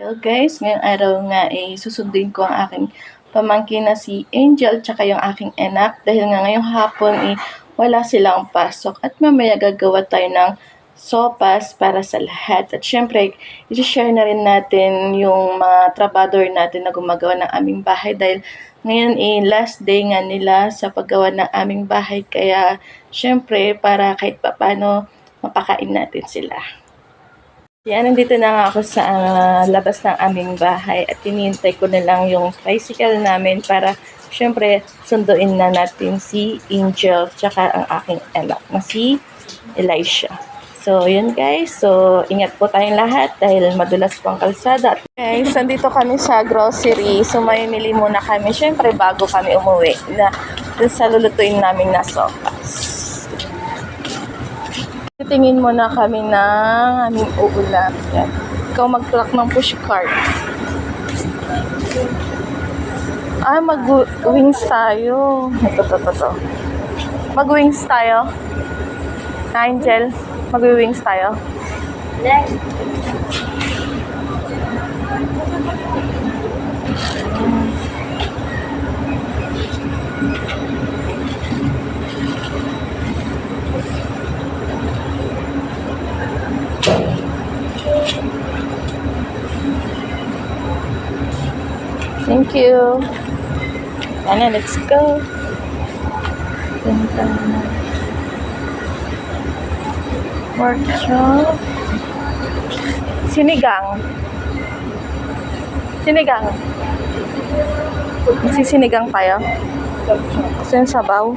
Hello guys, ngayong araw nga susundin ko ang aking pamangkin na si Angel tsaka yung aking anak dahil nga ngayong hapon wala silang pasok at mamaya gagawa tayo ng sopas para sa lahat. At syempre, i-share na rin natin yung mga trabador natin na gumagawa ng aming bahay dahil ngayon last day nga nila sa paggawa ng aming bahay kaya syempre para kahit papano mapakain natin sila. Yan, nandito na nga ako sa labas ng aming bahay at hinihintay ko na lang yung tricycle namin para syempre sunduin na natin si Angel tsaka ang aking anak na si Elisha. So, yun guys. So, ingat po tayong lahat dahil madulas po ang kalsada. Guys, nandito kami sa grocery. So, mamimili muna kami. Syempre, bago kami umuwi na sa lulutuin namin na sopas. Tingin muna kami ng aming uulam. Yan. Ikaw mag-truck ng push cart. Mag-wings tayo. Ito. Mag-wings tayo. Angel, mag-wings tayo. Next. Thank you. Ana, let's go. Pork chop. Sinigang. Magsisinigang tayo. Gusto yung sabaw?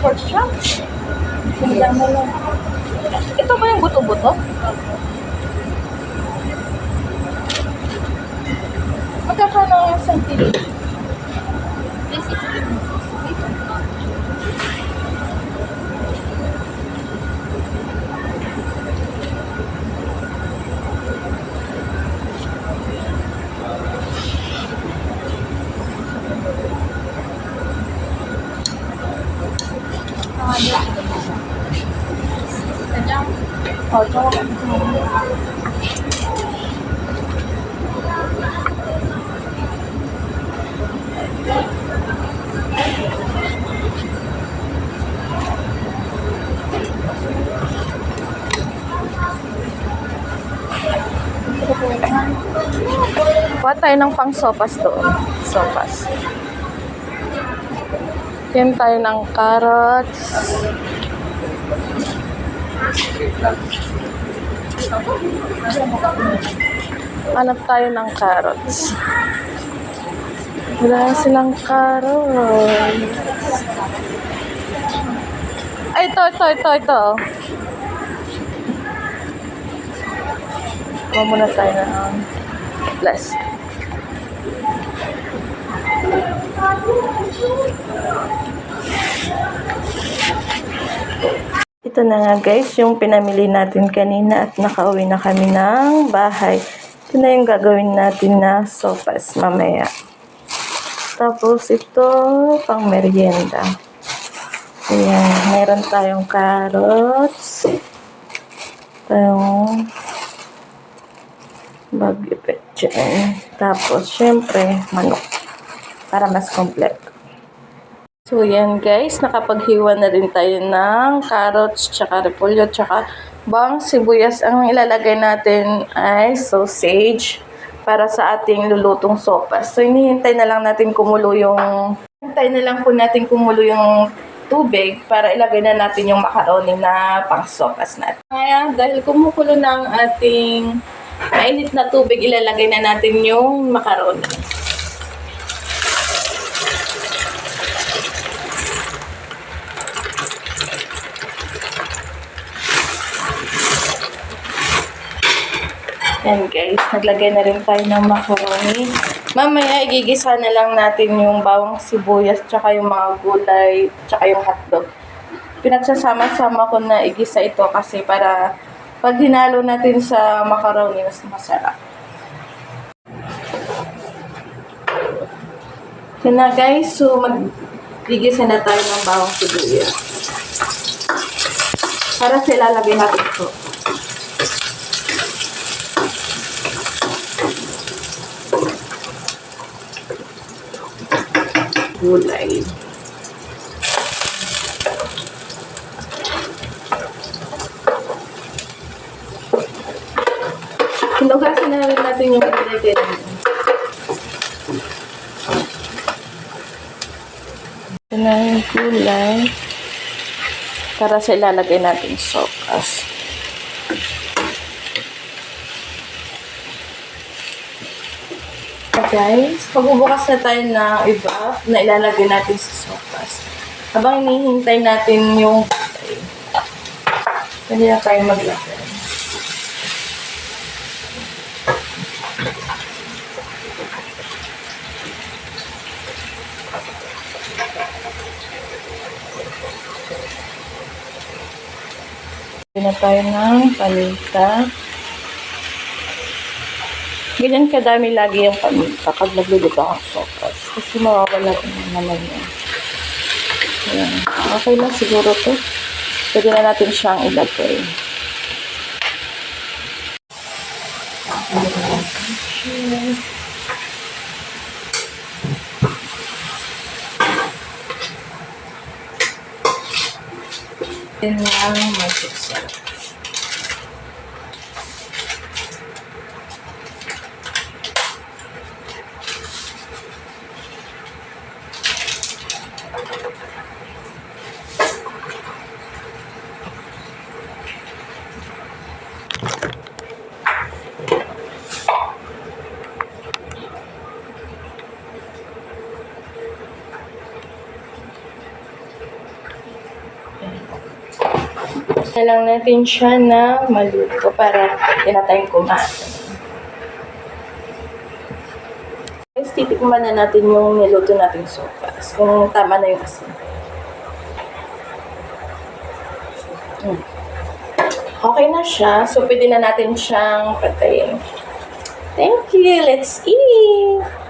Pork chop? Sinigang mo lang. Ito ba yung buto-buto? Magkakano yung isang kilo? Kuha tayo ng pang sopas doon. Sopas. Yan tayo ng carrots. Hanap tayo ng carrots. Wala silang carrots. Ay, ito. Kuha muna tayo ng plus. Ito na nga guys, yung pinamili natin kanina at nakauwi na kami ng bahay. Ito na yung gagawin natin na sopas mamaya. Tapos ito, pang merienda. Ayan, meron tayong carrots. Tayong bagyo peche. Tapos, syempre, manok. Para mas kompleto. So, yan guys. Nakapaghiwa na rin tayo ng carrots, tsaka repolyo, tsaka bang sibuyas. Ang ilalagay natin ay sausage para sa ating lulutong sopas. So, hinihintay na lang natin kumulo yung tubig para ilagay na natin yung macaroni na pang sopas natin. Kaya, dahil kumukulo ng ating mainit na tubig, ilalagay na natin yung macaroni. Yan guys, naglagay na rin tayo ng macaroni. Mamaya, igigisa na lang natin yung bawang sibuyas, tsaka yung mga gulay, tsaka yung hotdog. Pinagsasama-sama ko na igisa ito kasi para pag hinalo natin sa macaroni, mas masarap. Yan na guys, so magigisa na tayo ng bawang sibuyas. Para sa ilalagay natin ito. Gulay. Hinugasan na rin natin yung gulay natin. Ito na yung gulay. Para sa ilalagay natin sopas. Guys, magbubukas na tayo ng iba na ilalagay natin sa sopas. Habang hinihintay natin yung gulay, pwede na tayo maglagay. Na tayo ng paminta. Ganyan kadami lagi yung paminta pag nagluluto ang sopas. Kasi mawawala ko naman yun. Ayan. Okay na siguro to. Pwede na natin siyang ilagay. Yan lang mag-isip. Na lang natin siya na maluto para tinatayong kumain. Guys, titikman na natin yung niluto nating sopas. Kung tama na yung asin. Okay na siya. So, pwede na natin siyang patayin. Thank you. Let's eat!